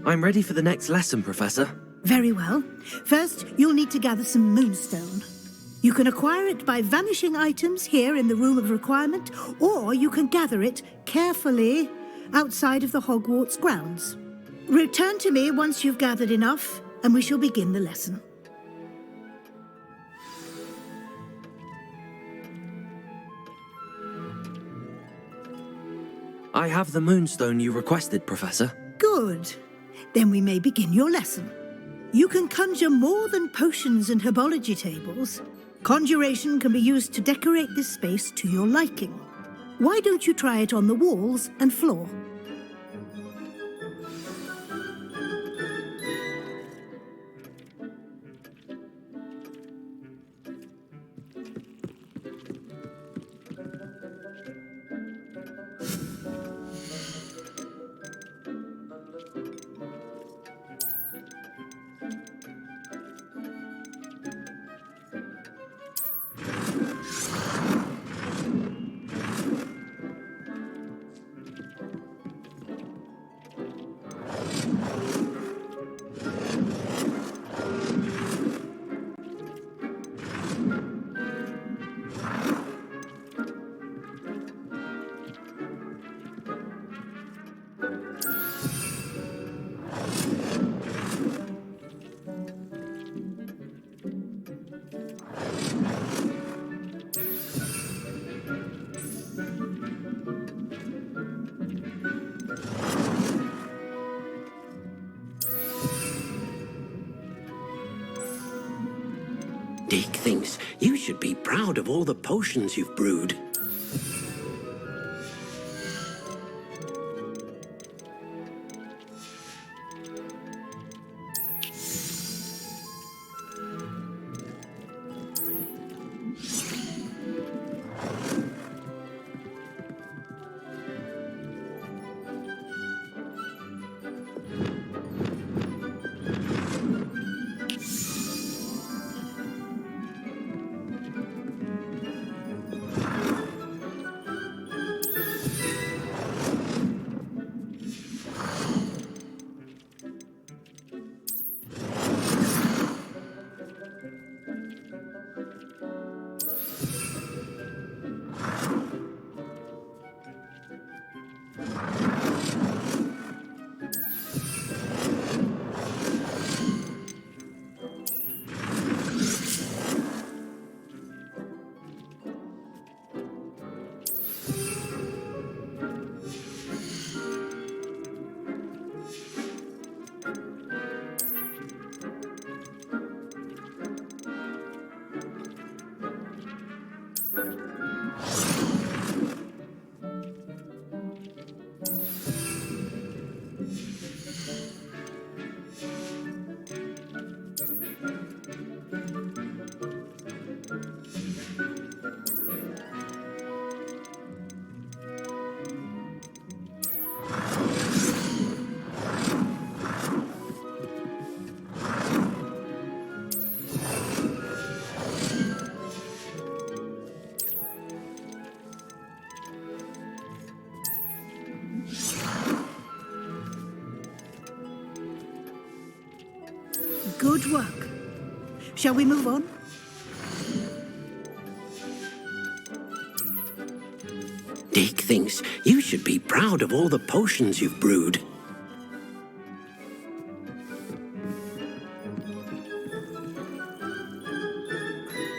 I'm ready for the next lesson, Professor. Very well. First, you'll need to gather some moonstone. You can acquire it by vanishing items here in the Room of Requirement, or you can gather it carefully outside of the Hogwarts grounds. Return to me once you've gathered enough, and we shall begin the lesson. I have the moonstone you requested, Professor. Good. Then we may begin your lesson. You can conjure more than potions and herbology tables. Conjuration can be used to decorate this space to your liking. Why don't you try it on the walls and floor? Dick thinks you should be proud of all the potions you've brewed. Good work. Shall we move on? Dick thinks you should be proud of all the potions you've brewed.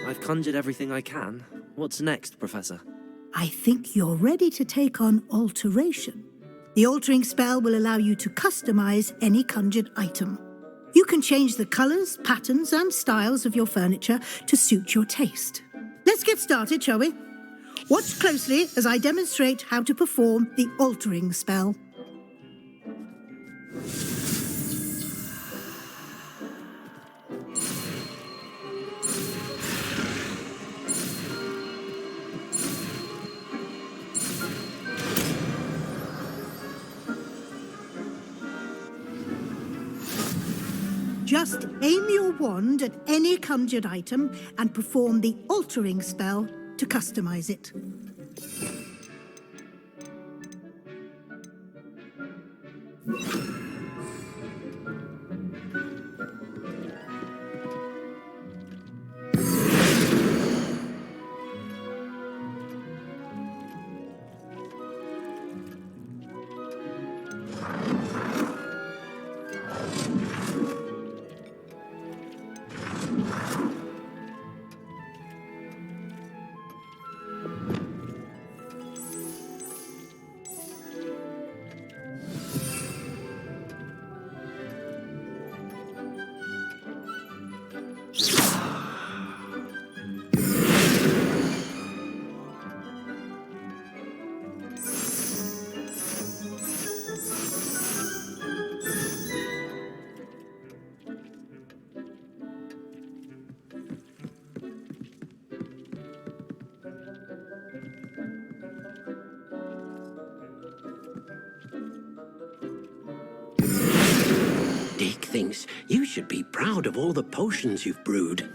I've conjured everything I can. What's next, Professor? I think you're ready to take on alteration. The altering spell will allow you to customize any conjured item. You can change the colors, patterns, and styles of your furniture to suit your taste. Let's get started, shall we? Watch closely as I demonstrate how to perform the altering spell. Just aim your wand at any conjured item and perform the altering spell to customize it. things. You should be proud of all the potions you've brewed.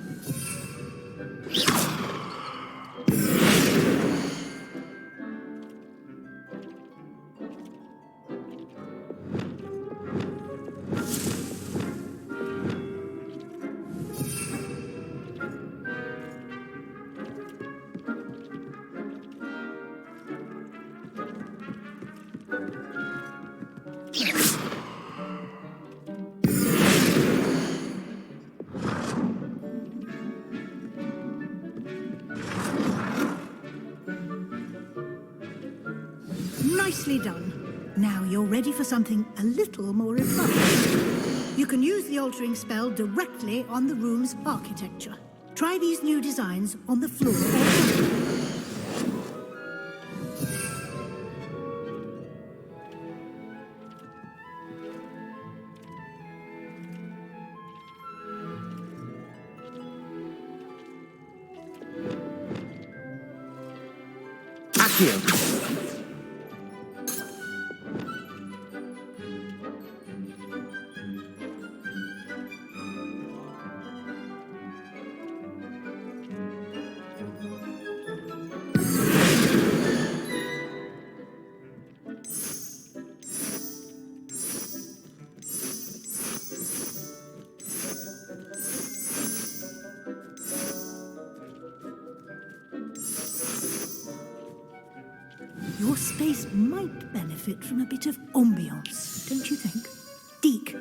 Nicely done. Now you're ready for something a little more refined. You can use the altering spell directly on the room's architecture. Try these new designs on the floor or Accio! Your space might benefit from a bit of ambiance, don't you think? Deke,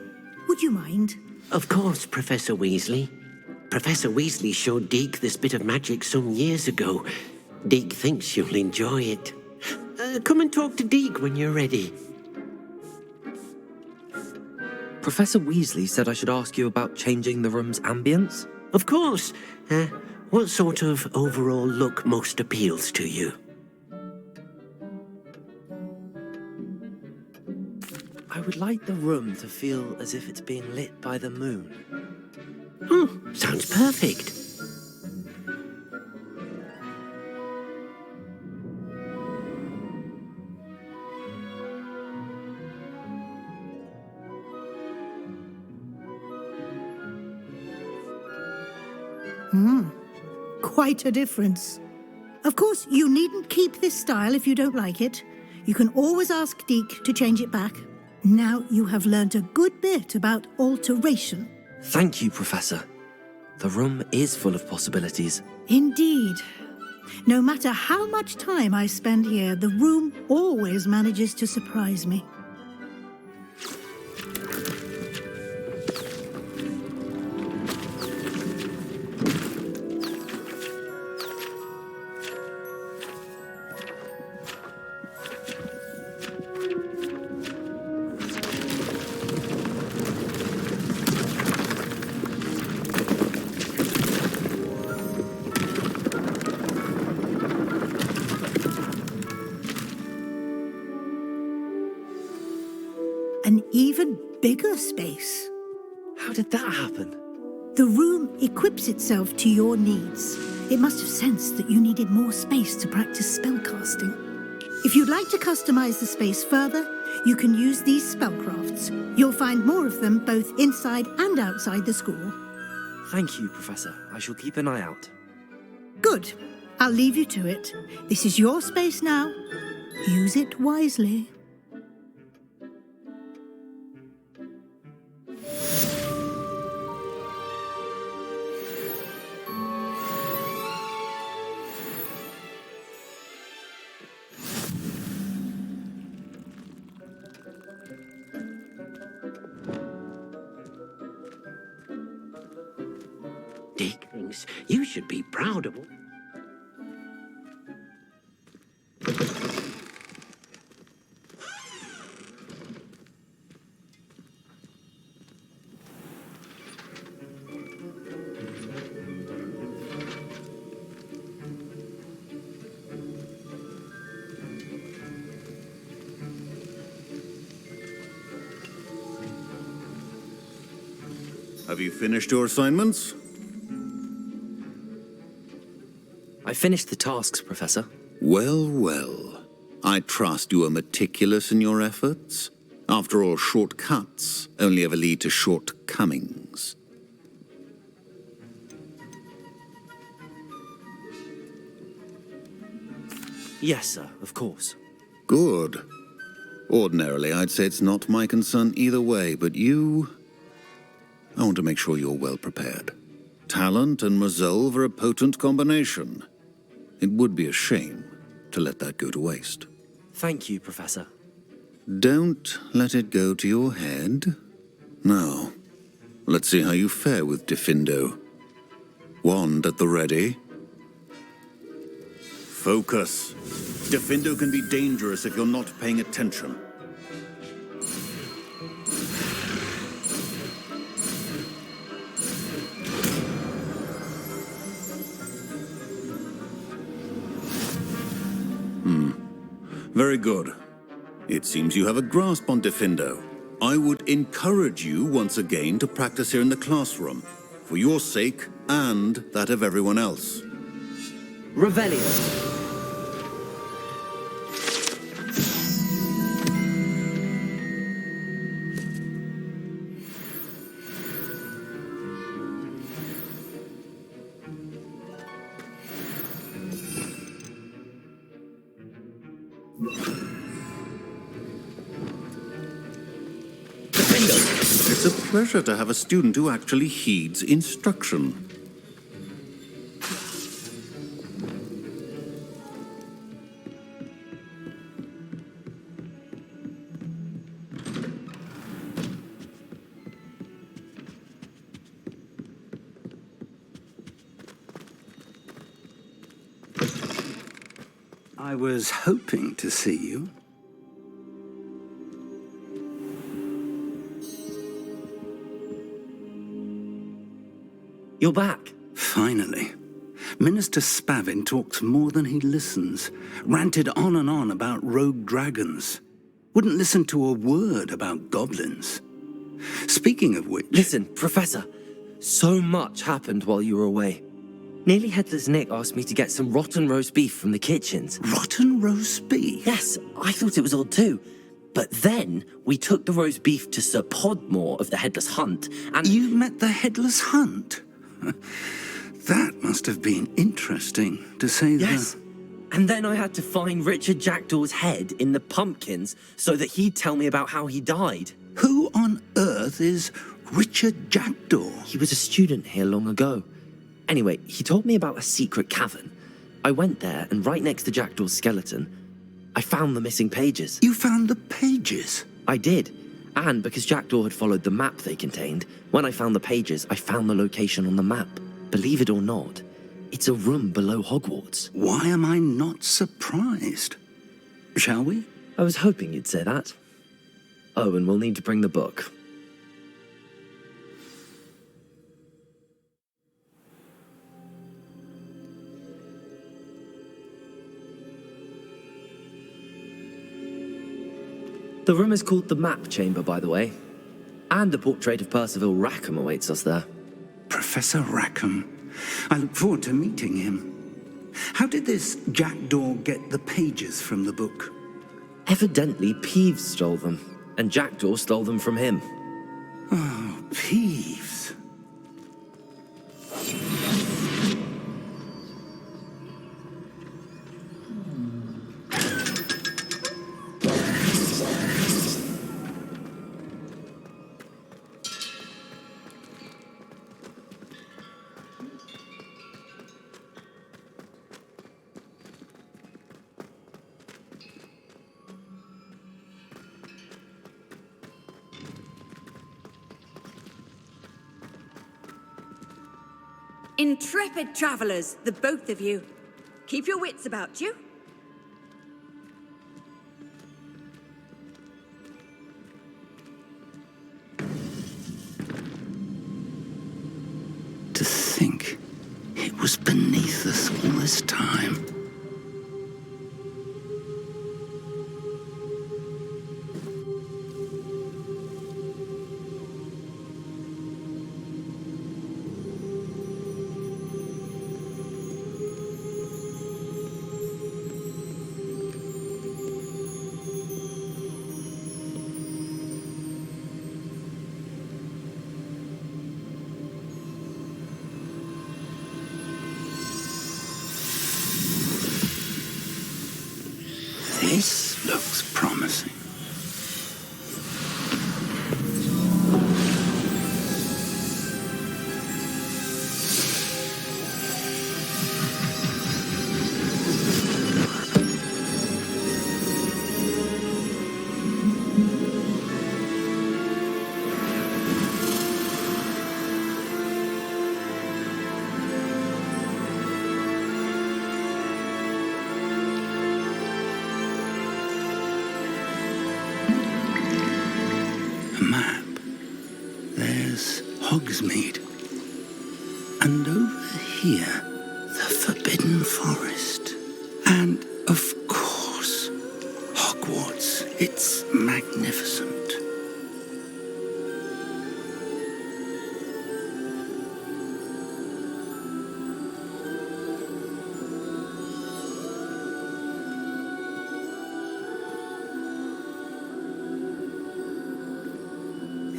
would you mind? Of course, Professor Weasley. Professor Weasley showed Deke this bit of magic some years ago. Deke thinks you'll enjoy it. Come and talk to Deke when you're ready. Professor Weasley said I should ask you about changing the room's ambience? Of course. What sort of overall look most appeals to you? I would like the room to feel as if it's being lit by the moon. Oh, sounds perfect. Quite a difference. Of course, you needn't keep this style if you don't like it. You can always ask Deke to change it back. Now you have learnt a good bit about alteration. Thank you, Professor. The room is full of possibilities. Indeed. No matter how much time I spend here, the room always manages to surprise me. An even bigger space. How did that happen? The room equips itself to your needs. It must have sensed that you needed more space to practice spellcasting. If you'd like to customize the space further, you can use these spellcrafts. You'll find more of them both inside and outside the school. Thank you, Professor. I shall keep an eye out. Good. I'll leave you to it. This is your space now. Use it wisely. Deke thinks you should be proud of. Have you finished your assignments? I finished the tasks, Professor. Well, well. I trust you are meticulous in your efforts. After all, shortcuts only ever lead to shortcomings. Yes, sir, of course. Good. Ordinarily, I'd say it's not my concern either way, but I want to make sure you're well prepared. Talent and resolve are a potent combination. It would be a shame to let that go to waste. Thank you, Professor. Don't let it go to your head. Now, let's see how you fare with Diffindo. Wand at the ready. Focus. Diffindo can be dangerous if you're not paying attention. Very good. It seems you have a grasp on Diffindo. I would encourage you once again to practice here in the classroom, for your sake and that of everyone else. Revelio. It's a pleasure to have a student who actually heeds instruction. I was hoping to see you. You're back. Finally. Minister Spavin talks more than he listens. Ranted on and on about rogue dragons. Wouldn't listen to a word about goblins. Speaking of which... Listen, Professor. So much happened while you were away. Nearly Headless Nick asked me to get some rotten roast beef from the kitchens. Rotten roast beef? Yes, I thought it was odd too. But then we took the roast beef to Sir Podmore of the Headless Hunt, and... You met the Headless Hunt? That must have been interesting, to say the... Yes. And then I had to find Richard Jackdaw's head in the pumpkins so that he'd tell me about how he died. Who on earth is Richard Jackdaw? He was a student here long ago. Anyway, he told me about a secret cavern. I went there, and right next to Jackdaw's skeleton, I found the missing pages. You found the pages? I did. And because Jackdaw had followed the map they contained, when I found the pages, I found the location on the map. Believe it or not, it's a room below Hogwarts. Why am I not surprised? Shall we? I was hoping you'd say that. Oh, and we'll need to bring the book. The room is called the Map Chamber, by the way. And a portrait of Percival Rackham awaits us there. Professor Rackham. I look forward to meeting him. How did this Jackdaw get the pages from the book? Evidently, Peeves stole them, and Jackdaw stole them from him. Oh, Peeves. Intrepid travelers, the both of you. Keep your wits about you. To think it was beneath us all this time. Looks promising. Map. There's Hogsmeade. And over here, the Forbidden Forest. And, of course, Hogwarts. It's magnificent.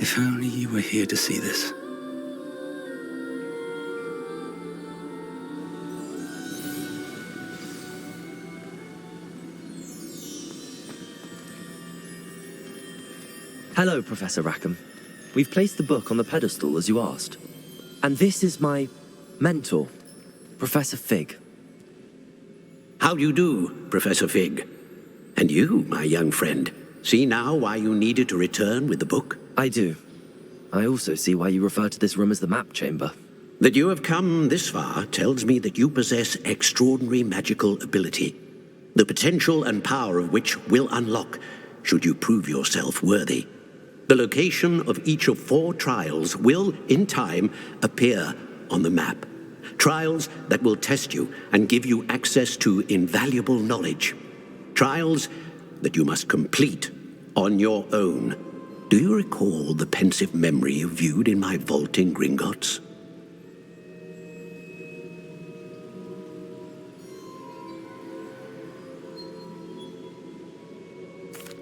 If only you were here to see this. Hello, Professor Rackham. We've placed the book on the pedestal as you asked. And this is my mentor, Professor Fig. How do you do, Professor Fig? And you, my young friend, see now why you needed to return with the book? I do. I also see why you refer to this room as the map chamber. That you have come this far tells me that you possess extraordinary magical ability, the potential and power of which will unlock should you prove yourself worthy. The location of each of 4 trials will, in time, appear on the map. Trials that will test you and give you access to invaluable knowledge. Trials that you must complete on your own. Do you recall the pensive memory you viewed in my vault in Gringotts?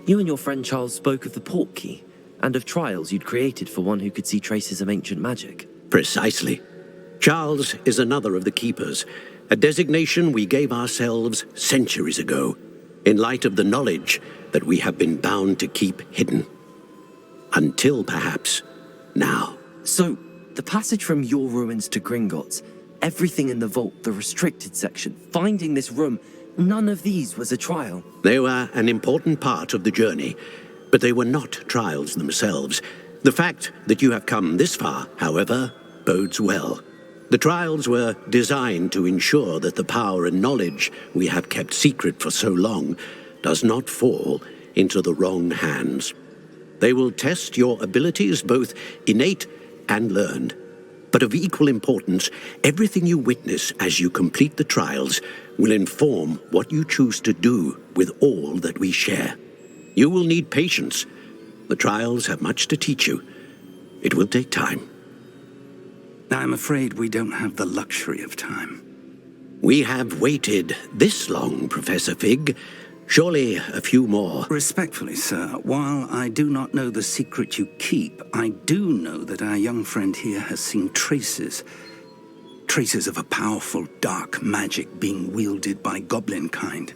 You and your friend Charles spoke of the portkey, and of trials you'd created for one who could see traces of ancient magic. Precisely. Charles is another of the keepers, a designation we gave ourselves centuries ago, in light of the knowledge that we have been bound to keep hidden. Until, perhaps, now. So, the passage from your ruins to Gringotts, everything in the vault, the restricted section, finding this room, none of these was a trial. They were an important part of the journey, but they were not trials themselves. The fact that you have come this far, however, bodes well. The trials were designed to ensure that the power and knowledge we have kept secret for so long does not fall into the wrong hands. They will test your abilities, both innate and learned. But of equal importance, everything you witness as you complete the trials will inform what you choose to do with all that we share. You will need patience. The trials have much to teach you. It will take time. I'm afraid we don't have the luxury of time. We have waited this long, Professor Fig. Surely a few more. Respectfully, sir, while I do not know the secret you keep, I do know that our young friend here has seen traces of a powerful dark magic being wielded by goblin kind.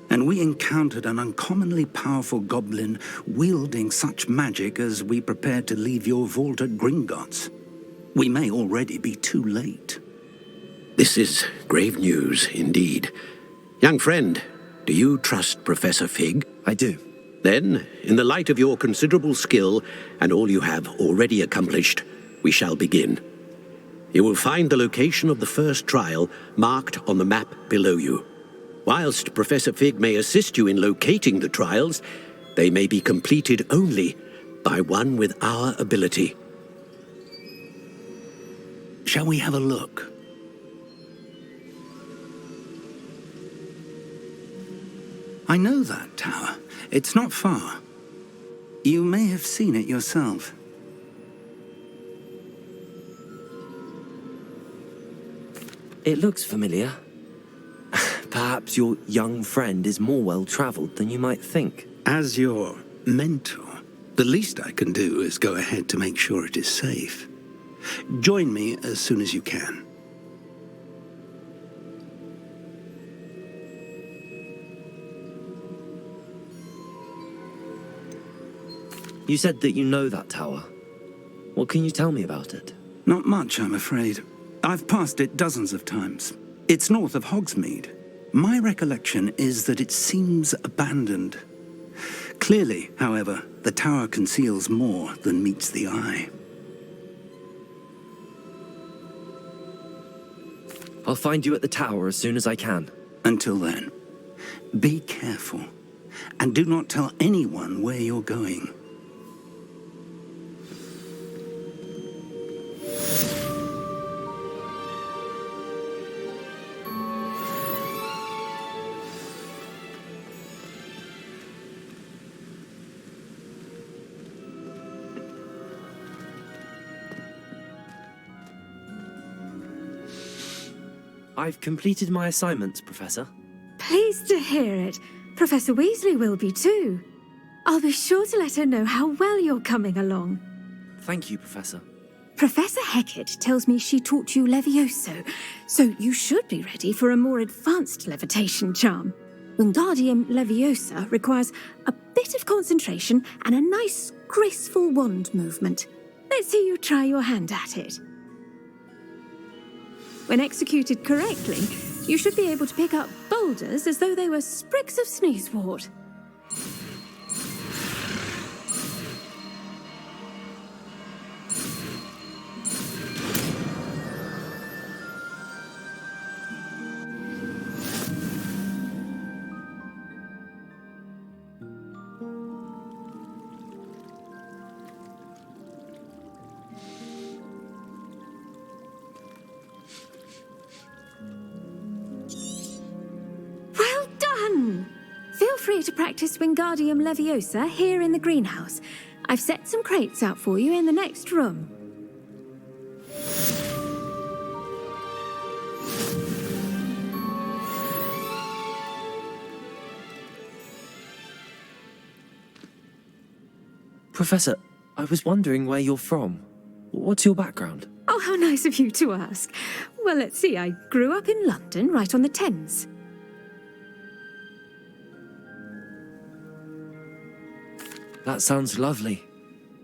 And we encountered an uncommonly powerful goblin wielding such magic as we prepared to leave your vault at Gringotts. We may already be too late. This is grave news indeed. Young friend, do you trust Professor Fig? I do. Then, in the light of your considerable skill and all you have already accomplished, we shall begin. You will find the location of the first trial marked on the map below you. Whilst Professor Fig may assist you in locating the trials, they may be completed only by one with our ability. Shall we have a look? I know that tower. It's not far. You may have seen it yourself. It looks familiar. Perhaps your young friend is more well-traveled than you might think. As your mentor, the least I can do is go ahead to make sure it is safe. Join me as soon as you can. You said that you know that tower. What can you tell me about it? Not much, I'm afraid. I've passed it dozens of times. It's north of Hogsmeade. My recollection is that it seems abandoned. Clearly, however, the tower conceals more than meets the eye. I'll find you at the tower as soon as I can. Until then, be careful, and do not tell anyone where you're going. I've completed my assignments, Professor. Pleased to hear it. Professor Weasley will be too. I'll be sure to let her know how well you're coming along. Thank you, Professor. Professor Hecat tells me she taught you Levioso, so you should be ready for a more advanced levitation charm. Wingardium Leviosa requires a bit of concentration and a nice, graceful wand movement. Let's see you try your hand at it. When executed correctly, you should be able to pick up boulders as though they were sprigs of sneezewort. Feel free to practice Wingardium Leviosa here in the greenhouse. I've set some crates out for you in the next room. Professor, I was wondering where you're from. What's your background? Oh, how nice of you to ask. Well, let's see. I grew up in London, right on the Thames. That sounds lovely.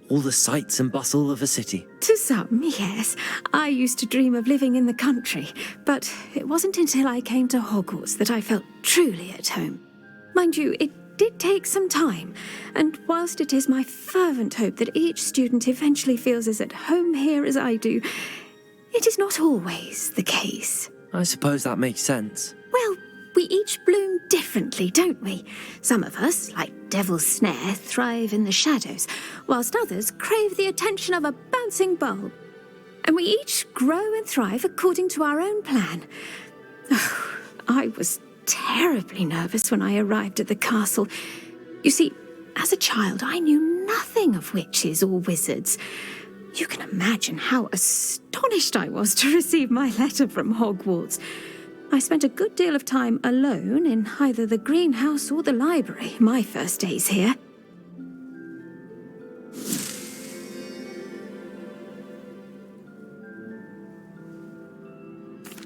All the sights and bustle of a city. To some, yes. I used to dream of living in the country, but it wasn't until I came to Hogwarts that I felt truly at home. Mind you, it did take some time, and whilst it is my fervent hope that each student eventually feels as at home here as I do, it is not always the case. I suppose that makes sense. Well, we each bloom differently, don't we? Some of us, like Devil's Snare, thrive in the shadows, whilst others crave the attention of a bouncing bulb. And we each grow and thrive according to our own plan. Oh, I was terribly nervous when I arrived at the castle. You see, as a child, I knew nothing of witches or wizards. You can imagine how astonished I was to receive my letter from Hogwarts. I spent a good deal of time alone in either the greenhouse or the library my first days here.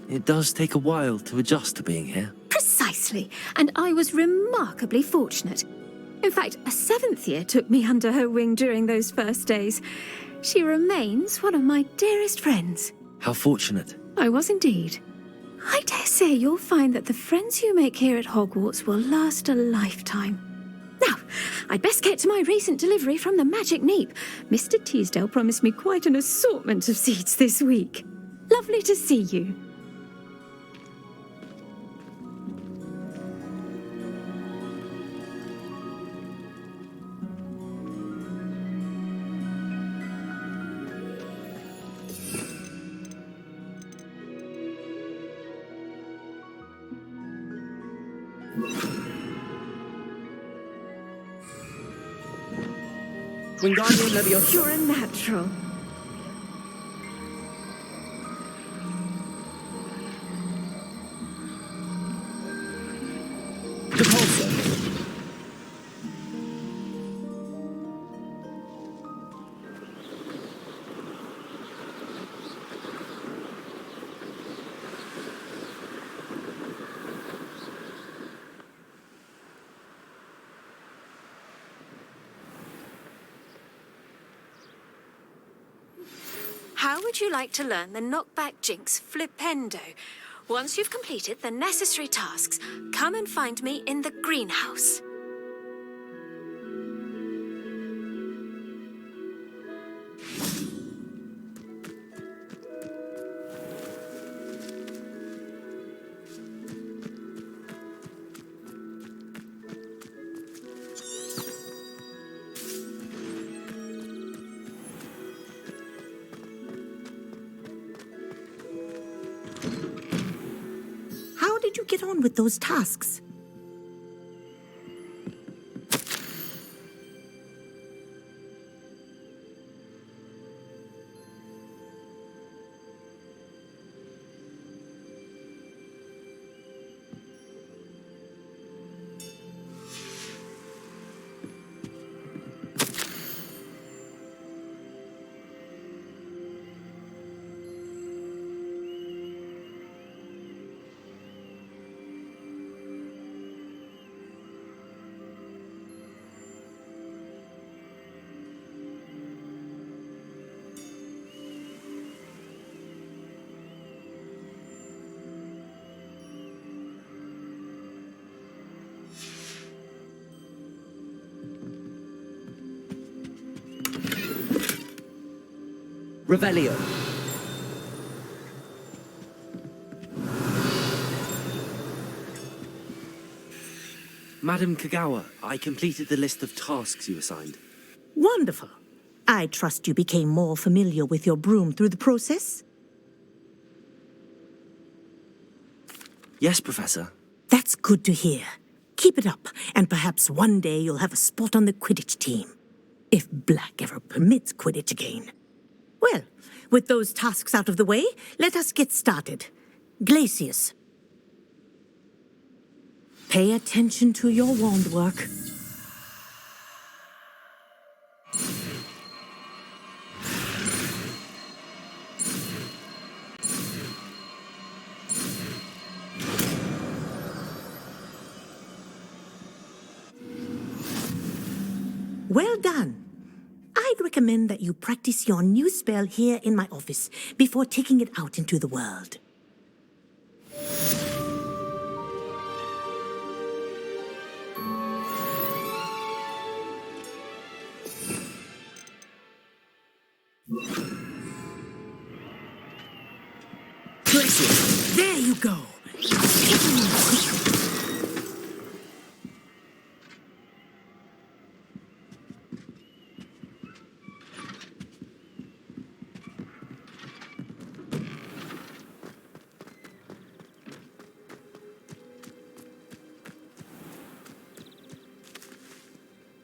It does take a while to adjust to being here. Precisely, and I was remarkably fortunate. In fact, a 7th year took me under her wing during those first days. She remains one of my dearest friends. How fortunate. I was indeed. I dare say you'll find that the friends you make here at Hogwarts will last a lifetime. Now, I'd best get to my recent delivery from the Magic Neep. Mr. Teasdale promised me quite an assortment of seeds this week. Lovely to see you. Wingardium Leviosa. You're a natural. Depulso. How would you like to learn the knockback jinx flipendo? Once you've completed the necessary tasks, come and find me in the greenhouse. How did you get on with those tasks? Revelio. Madam Kagawa, I completed the list of tasks you assigned. Wonderful. I trust you became more familiar with your broom through the process? Yes, Professor. That's good to hear. Keep it up, and perhaps one day you'll have a spot on the Quidditch team. If Black ever permits Quidditch again. Well, with those tasks out of the way, let us get started. Glacius. Pay attention to your wand work. Well done. I'd recommend that you practice your new spell here in my office before taking it out into the world. There you go.